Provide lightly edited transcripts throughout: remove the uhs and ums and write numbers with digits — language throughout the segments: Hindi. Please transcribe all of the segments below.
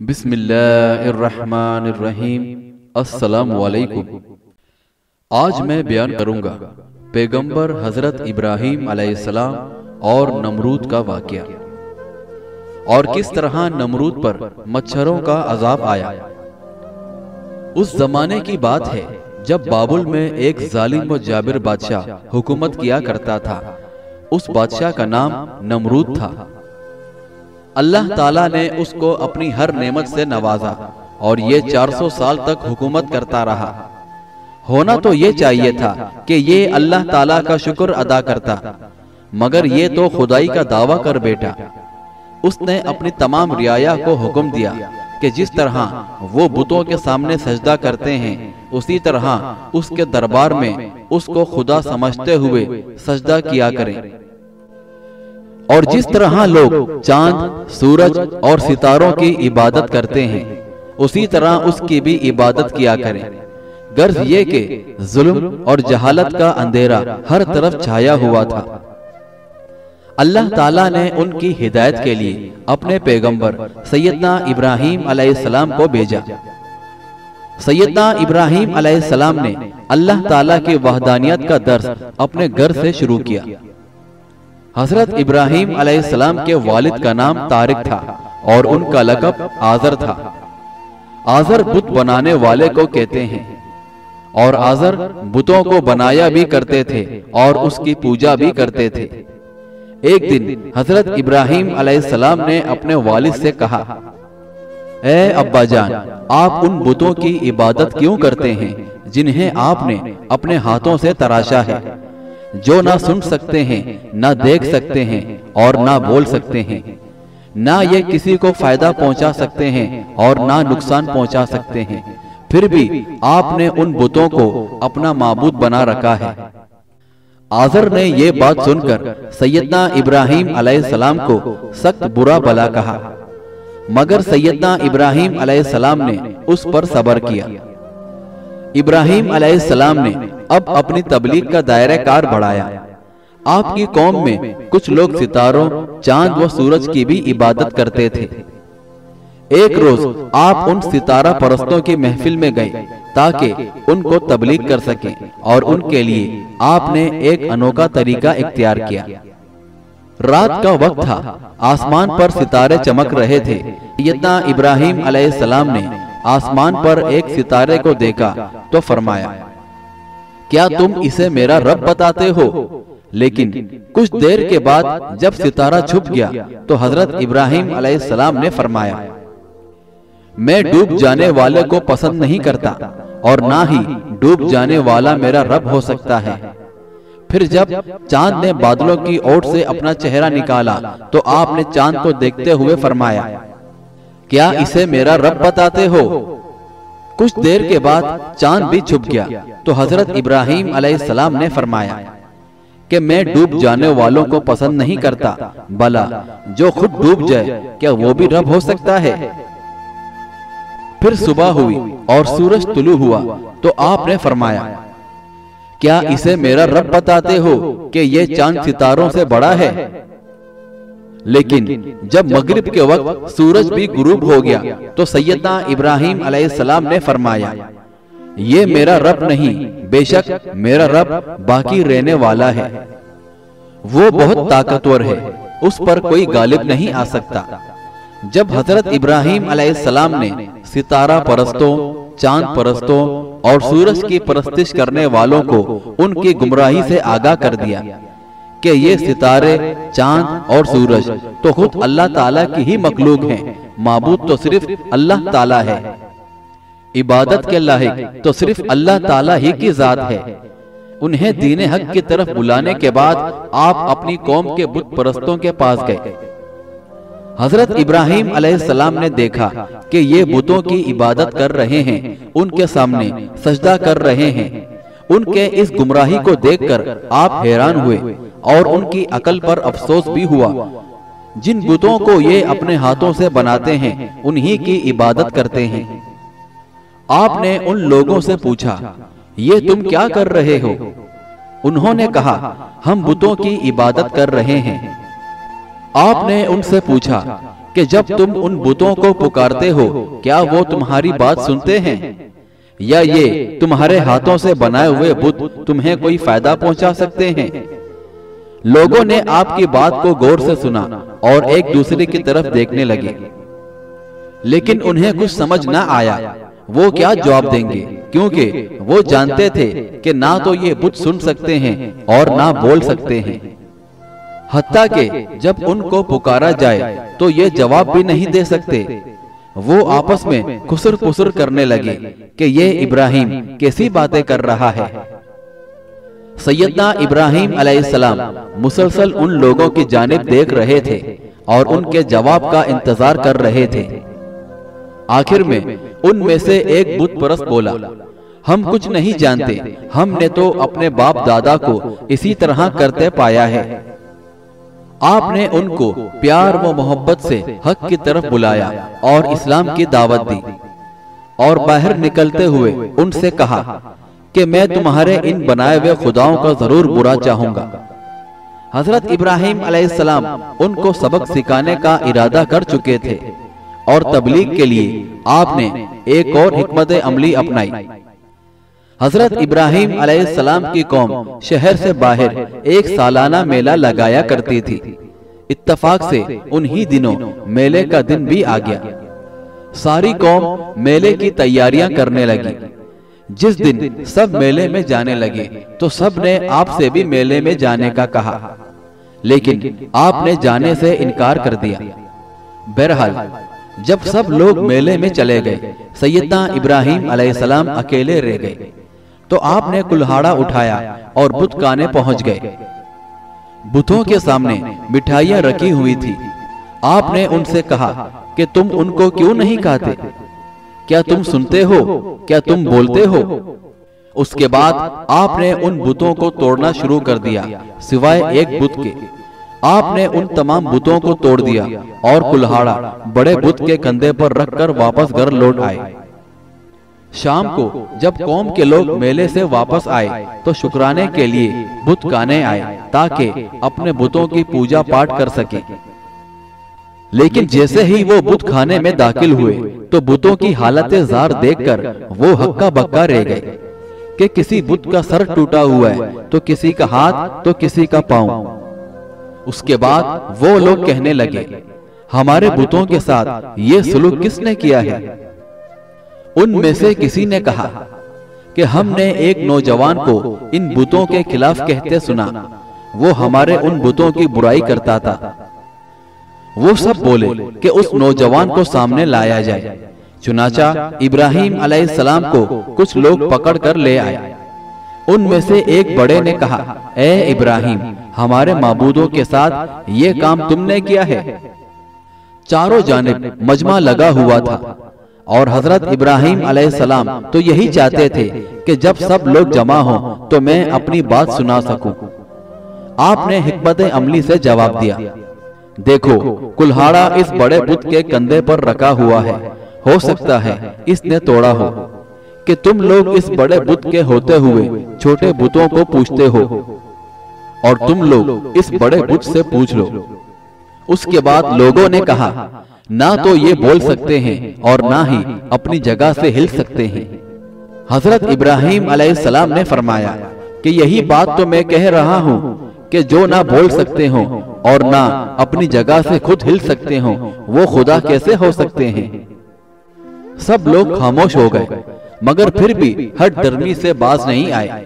बिस्मिल्लाहिर्रहमानिर्रहीम। अस्सलामुअलैकुम। आज मैं बयान करूंगा पैगंबर हजरत इब्राहीम अलैहिस्सलाम और नमरूद का वाक़या और किस तरह नमरूद पर मच्छरों का अजाब आया। उस जमाने की बात है जब बाबुल में एक जालिम व जाबिर बादशाह हुकूमत किया करता था। उस बादशाह का नाम नमरूद था। अल्लाह ताला ने उसको अपनी हर नेमत से नवाजा और ये 400 साल तक हुकूमत करता रहा। होना तो ये चाहिए था कि ये अल्लाह ताला का शुक्र अदा करता, मगर ये तो खुदाई का दावा कर बैठा। उसने अपनी तमाम रियाया को हुक्म दिया कि जिस तरह वो बुतों के सामने सजदा करते हैं उसी तरह उसके दरबार में उसको खुदा समझते हुए सजदा किया करें, और जिस तरह लोग चांद, सूरज और सितारों की इबादत करते हैं उसी तरह उसकी भी इबादत किया करें। गर्ज ये कि जुल्म और जहालत का अंधेरा हर तरफ छाया हुआ था। अल्लाह ताला ने उनकी हिदायत के लिए अपने पैगंबर सैयदना इब्राहीम अलैहिस्सलाम को भेजा। सैयदना इब्राहीम अलैहिस्सलाम ने अल्लाह ताला की वहदानियत का दर्स अपने घर से शुरू किया। हजरत इब्राहीम अलैहिस्सलाम के वालिद का नाम तारिक था और उनका लक़ब आज़र था। आज़र बुत बनाने वाले को कहते हैं और आज़र बुतों को बनाया भी करते थे और उसकी पूजा भी करते थे। एक दिन हजरत इब्राहीम अलैहिस्सलाम ने अपने वालिद से कहा, ए अब्बा जान, आप उन बुतों की इबादत क्यों करते हैं जिन्हें आपने अपने हाथों से तराशा है, जो ना सुन सकते हैं, ना देख सकते हैं और ना बोल सकते हैं, ना ये किसी को फायदा पहुंचा सकते हैं और ना नुकसान पहुंचा सकते हैं, फिर भी आपने उन बुतों को अपना माबूद बना रखा है। आज़र ने ये बात सुनकर सैयदना इब्राहीम अलैहिस्सलाम को सख्त बुरा भला कहा, मगर सैयदना इब्राहीम अलैहिस्सलाम ने उस पर सब्र किया। इब्राहीम अलैहिस्सलाम ने अब अपनी तबलीग का दायरा कार बढ़ाया। आपकी कौम में कुछ लोग सितारों, चांद व सूरज की भी इबादत करते थे। एक रोज आप उन सितारा परस्तों की महफिल में गए ताकि उनको तबलीग कर सकें, और उनके लिए आपने एक अनोखा तरीका इख्तियार किया। रात का वक्त था, आसमान पर सितारे चमक रहे थे। सैयदना इब्राहीम अलैहिस्सलाम ने आसमान पर एक सितारे को देखा तो फरमाया, क्या तुम इसे मेरा रब बताते हो? लेकिन कुछ देर के बाद जब सितारा छुप गया तो हजरत इब्राहीम अलैहिस्सलाम ने फरमाया, मैं डूब जाने वाले को पसंद नहीं करता और ना ही डूब जाने वाला मेरा रब हो सकता है। फिर जब चांद ने बादलों की ओट से अपना चेहरा निकाला तो आपने चांद को देखते हुए फरमाया, क्या इसे मेरा रब बताते हो? कुछ देर के बाद चांद भी छुप गया तो हजरत इब्राहीम अलैहिस्सलाम ने फरमाया कि मैं डूब जाने वालों को पसंद नहीं करता, भला जो खुद डूब जाए क्या वो भी रब हो सकता है? फिर सुबह हुई और सूरज तुलू हुआ तो आपने फरमाया, क्या इसे मेरा रब बताते हो कि ये चांद सितारों से बड़ा है? लेकिन जब मगरिब के वक्त सूरज भी गुरूब हो गया तो सैयदना इब्राहीम अलैहिस्सलाम ने फरमाया, ये मेरा रब नहीं, बेशक मेरा रब बाकी रहने वाला है। वो बहुत ताकतवर है, उस पर कोई गालिब नहीं आ सकता। जब हजरत इब्राहीम अलैहिस्सलाम ने सितारा परस्तों, चांद परस्तों और सूरज की परस्तिश करने वालों को उनकी गुमराही से आगाह कर दिया कि ये सितारे, चांद और सूरज तो खुद अल्लाह ताला की ही मखलूक हैं, माबूद तो सिर्फ अल्लाह ताला है, इबादत के लायक तो सिर्फ अल्लाह ताला ही की जात है। उन्हें दीन हक की तरफ बुलाने के बाद आप अपनी कौम के बुत परस्तों के पास गए। हजरत इब्राहीम अलैहिस्सलाम ने देखा कि ये बुतों की इबादत कर रहे हैं, उनके सामने सजदा कर रहे हैं। उनके इस गुमराही को देखकर आप हैरान हुए और उनकी अकल पर अफसोस भी हुआ। जिन बुतों को ये अपने हाथों से बनाते हैं उन्हीं की इबादत करते हैं। आपने उन लोगों से पूछा, ये तुम क्या कर रहे हो? उन्होंने कहा, हम बुतों की इबादत कर रहे हैं। आपने उनसे पूछा, कि जब तुम उन बुतों को पुकारते हो क्या वो तुम्हारी बात सुनते हैं, या ये तुम्हारे हाथों से बनाए हुए बुत तुम्हें कोई फायदा पहुंचा सकते हैं। लोगों ने आपकी बात को गौर से सुना और एक दूसरे की तरफ देखने लगे, लेकिन उन्हें कुछ समझ न आया वो क्या जवाब देंगे, क्योंकि वो जानते थे कि ना तो ये बुत सुन सकते हैं और ना बोल सकते हैं। हत्ता के जब उनको पुकारा जाए तो ये जवाब भी नहीं दे सकते। वो आपस में खुसर पुसर करने लगे कि ये इब्राहिम कैसी बातें कर रहा है। सैयदना इब्राहिम अलैहिस्सलाम मुसलसल उन लोगों की जानिब देख रहे थे और उनके जवाब का इंतजार कर रहे थे। आखिर में उनमें से एक बुत परस्त बोला, हम कुछ नहीं जानते, हमने तो अपने बाप दादा को इसी तरह करते पाया है। आपने उनको प्यार व मोहब्बत से हक की तरफ बुलाया और इस्लाम की दावत दी और बाहर निकलते हुए उनसे कहा कि मैं तुम्हारे इन बनाए हुए खुदाओं का जरूर बुरा चाहूंगा। हजरत इब्राहिम अलैहिस्सलाम उनको सबक सिखाने का इरादा कर चुके थे और तबलीग के लिए आपने एक और हिकमत अमली अपनाई। हजरत इब्राहिम अलैहिस्सलाम की कौम शहर से बाहर एक सालाना मेला लगाया करती थी। इत्तफाक से उन्हीं दिनों मेले का दिन भी आ गया। सारी कौम मेले की तैयारियां करने लगी। जिस दिन सब मेले में जाने लगे तो सब ने आपसे भी मेले में जाने का कहा, लेकिन आपने जाने से इनकार कर दिया। बहरहाल जब सब लोग मेले में चले गए, सैयदना इब्राहिम अलैहिस्सलाम अकेले रह गए। तो आपने कुल्हाड़ा उठाया और बुत खाने पहुंच गए। बुतों के सामने मिठाइयां रखी हुई थी। आपने उनसे कहा कि तुम उनको क्यों नहीं खाते? क्या तुम सुनते हो? क्या तुम बोलते हो? उसके बाद आपने उन बुतों को तोड़ना शुरू कर दिया, सिवाय एक बुत के। आपने उन तमाम बुतों को तोड़ दिया और कुल्हाड़ा बड़े बुत के कंधे पर रखकर वापस घर लौट आए। शाम को जब कौम के लोग मेले से वापस आए तो शुक्राने के लिए बुत खाने आए ताकि अपने बुतों की पूजा पाठ कर सके। लेकिन जैसे ही वो बुत खाने में दाखिल हुए तो बुतों की हालतें जार देखकर वो हक्का बक्का रह गए कि किसी बुत का सर टूटा हुआ है तो किसी का हाथ तो किसी का पांव। उसके बाद वो लोग कहने लगे, हमारे बुतों के साथ ये सुलूक किसने किया है? उनमें से किसी ने कहा कि हमने एक नौजवान को इन बुतों के खिलाफ कहते सुना, वो हमारे उन बुतों की बुराई करता था। वो सब बोले कि उस नौजवान को सामने लाया जाए। चुनाचा इब्राहिम अलैहिस्सलाम को कुछ लोग पकड़ कर ले आए। उनमें से एक बड़े ने कहा, ए इब्राहिम, हमारे माबूदों के साथ ये काम तुमने किया है। चारों जानिब मजमा लगा हुआ था और हजरत इब्राहिम अलैहिस्सलाम तो यही चाहते थे कि जब सब लोग जमा हों तो मैं अपनी बात सुना सकूं। आपने हिकमत अमली से जवाब दिया, देखो कुल्हाड़ा इस बड़े बुत के कंधे पर रखा हुआ है, हो सकता है इसने तोड़ा हो। कि तुम लोग इस बड़े बुत के होते हुए छोटे बुतों को पूछते हो और तुम लोग इस बड़े बुत से पूछ लो। उसके बाद लोगों ने कहा, ना तो ये बोल सकते हैं और ना ही अपनी जगह से हिल सकते हैं। हजरत इब्राहिम अलैहिस्सलाम ने फरमाया कि यही बात तो मैं कह रहा हूँ कि जो ना बोल सकते हो और ना अपनी जगह से खुद हिल सकते हो वो खुदा कैसे हो सकते हैं? सब लोग खामोश हो गए, मगर फिर भी हट दर्मी से बाज नहीं आए।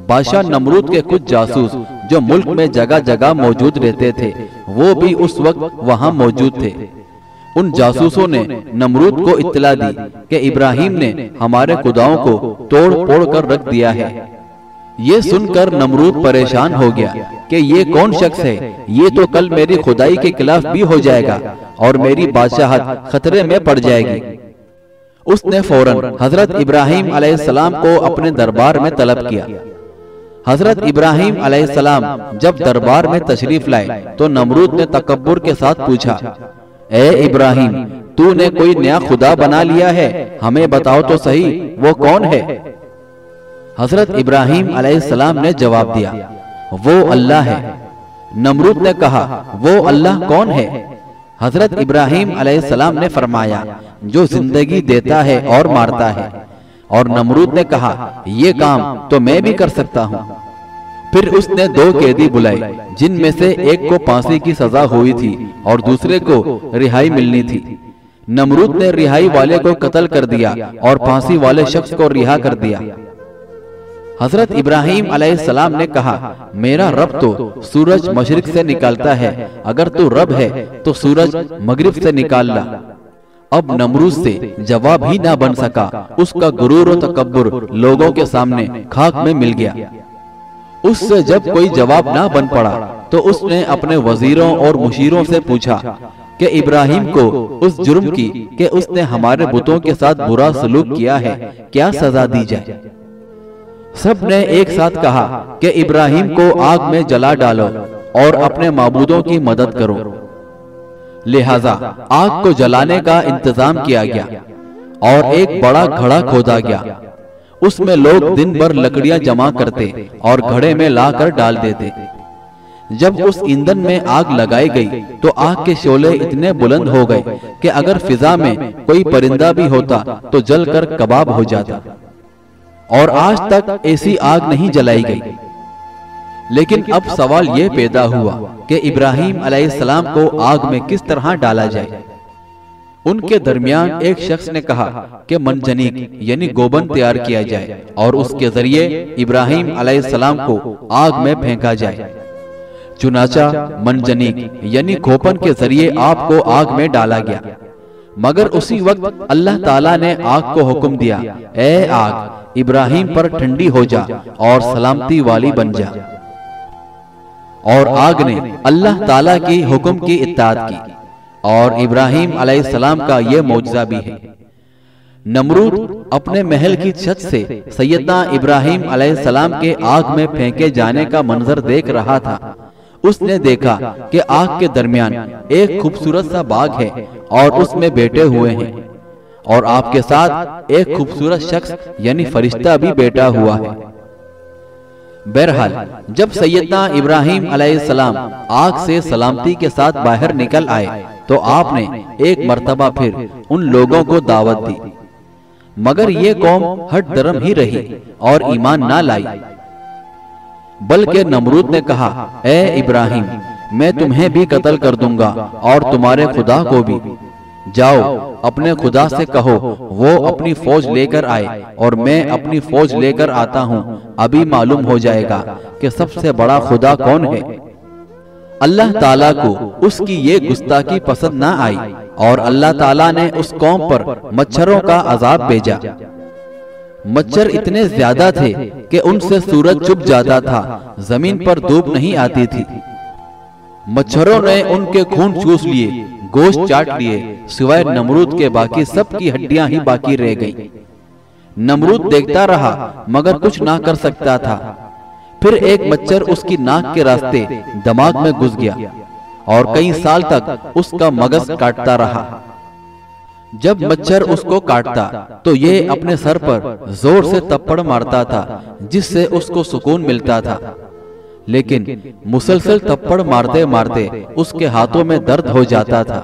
बादशाह नमरूद के कुछ जासूस जो मुल्क में जगह जगह मौजूद रहते थे वो भी उस वक्त वहां मौजूद थे। उन जासूसों ने नमरूद को इत्तला दी कि इब्राहिम ने हमारे खुदाओं को तोड़ फोड़ कर रख दिया है। ये सुनकर नमरूद परेशान हो गया कि ये कौन शख्स है, ये तो कल मेरी खुदाई के खिलाफ भी हो जाएगा और मेरी बादशाहत खतरे में पड़ जाएगी। उसने फौरन हजरत इब्राहिम अलैहिस्सलाम को अपने दरबार में तलब किया। हजरत इब्राहिम अलैहिस्सलाम जब दरबार में तशरीफ लाए तो नमरूद ने तकब्बुर के साथ पूछा, ए इब्राहिम, तूने कोई नया खुदा बना लिया है, हमें बताओ तो सही वो कौन है? हजरत इब्राहिम अलैहिस्सलाम ने जवाब दिया, वो अल्लाह है। नमरूद ने कहा, वो अल्लाह कौन है? हजरत इब्राहिम अलैहिस्सलाम ने फरमाया, जो जिंदगी देता है और मारता है। और नमरूद ने कहा, ये काम तो मैं भी कर सकता हूँ। फिर उसने 2 कैदी बुलाए, जिनमें से एक को फांसी की सजा हुई थी और दूसरे को रिहाई मिलनी थी। नमरूद ने रिहाई वाले को कत्ल कर दिया और फांसी वाले शख्स को रिहा कर दिया। हजरत इब्राहिम अलैहिस्सलाम ने कहा, मेरा रब तो सूरज मशरिक से निकालता है, अगर तू रब है तो सूरज मगरिब से निकाल ला। अब नमरूद से जवाब ही ना बन सका। उसका गुरूर और तकब्बुर लोगों के सामने खाक में मिल गया। उससे जब कोई जवाब ना बन पड़ा तो उसने अपने वजीरों और मुशीरों से पूछा कि इब्राहिम को उस जुर्म की कि उसने हमारे बुतों के साथ बुरा सलूक किया है, क्या सजा दी जाए। सब ने एक साथ कहा कि इब्राहिम को आग में जला डालो और अपने माबूदों की मदद करो। लिहाजा आग को जलाने का इंतजाम किया गया और एक बड़ा घड़ा खोदा गया। उसमें लोग दिन भर लकड़ियां जमा करते और घड़े में लाकर डाल देते। जब उस ईंधन में आग लगाई गई तो आग के शोले इतने बुलंद हो गए कि अगर फिजा में कोई परिंदा भी होता तो जलकर कबाब हो जाता। और आज तक ऐसी आग नहीं जलाई गई। लेकिन अब सवाल ये पैदा हुआ कि इब्राहिम अलैहिस्सलाम को आग में किस तरह डाला जाए। उनके दरमियान एक शख्स ने कहा कि मनजनीक यानी गोबन तैयार किया जाए और उसके जरिए इब्राहिम अलैहिस्सलाम को आग में फेंका जाए। चुनाचा मनजनीक यानी खोपन के जरिए आपको आग में डाला गया। मगर उसी वक्त अल्लाह ताला ने आग को हुक्म दिया, ए आग, इब्राहिम पर ठंडी हो जा और सलामती वाली बन जा। और आग ने अल्लाह ताला की हुक्म की इत्ताअत की और इब्राहिम अलैहिस्सलाम का यह मौजज़ा भी है। नमरूद अपने महल की छत से सैयदना इब्राहिम अलैहिस्सलाम के आग में फेंके जाने का मंजर देख रहा था। उसने देखा कि आग के दरमियान एक खूबसूरत सा बाग है और उसमें बैठे हुए हैं और आपके साथ एक खूबसूरत शख्स यानी फरिश्ता भी बैठा हुआ है। बहरहाल जब सैयदना इब्राहिम अलैहिस्सलाम आग से सलामती के साथ बाहर निकल आए तो आपने एक मर्तबा फिर उन लोगों को दावत दी। मगर ये कौम हट दरम ही रही और ईमान ना लाई। बल्कि नमरूद ने कहा, ए इब्राहिम, मैं तुम्हें भी कत्ल कर दूंगा और तुम्हारे खुदा को भी। जाओ अपने खुदा से कहो वो अपनी फौज लेकर आए और मैं अपनी फौज लेकर आता हूँ। अभी मालूम हो जाएगा कि सबसे बड़ा खुदा कौन है। अल्लाह ताला को उसकी ये गुस्ताखी पसंद ना आई और अल्लाह ताला ने उस कौम पर मच्छरों का अजाब भेजा। मच्छर इतने ज्यादा थे कि उनसे सूरज चुप जाता था, जमीन पर धूप नहीं आती थी। मच्छरों ने उनके खून चूस लिए, गोश्त चाट लिए, सिवाय नमरूद के बाकी सबकी हड्डियां ही बाकी रह गई। नमरूद देखता रहा मगर कुछ ना कर सकता था। फिर एक मच्छर उसकी नाक के रास्ते दिमाग में घुस गया और कई साल तक उसका मगज काटता रहा। जब मच्छर उसको काटता तो ये अपने सर पर जोर से थप्पड़ मारता था जिससे उसको सुकून मिलता था। लेकिन मुसलसल थप्पड़ मारते मारते उसके हाथों में दर्द हो जाता था।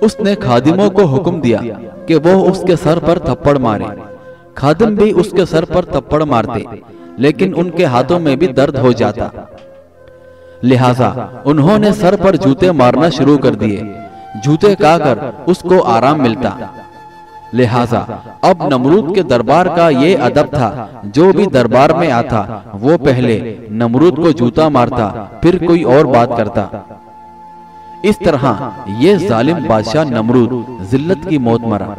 उसने खादिमों को हुक्म दिया कि वो उसके सर पर थप्पड़ मारे। खादिम भी उसके सर पर थप्पड़ मारते, लेकिन उनके हाथों में भी दर्द हो जाता। लिहाजा उन्होंने सर पर जूते मारना शुरू कर दिए। जूते खाकर उसको आराम मिलता। लिहाजा अब नमरूद के दरबार का ये अदब था, जो भी दरबार में आता वो पहले नमरूद को जूता मारता, फिर कोई और बात करता। इस तरह ये जालिम बादशाह नमरूद जिल्लत की मौत मरा।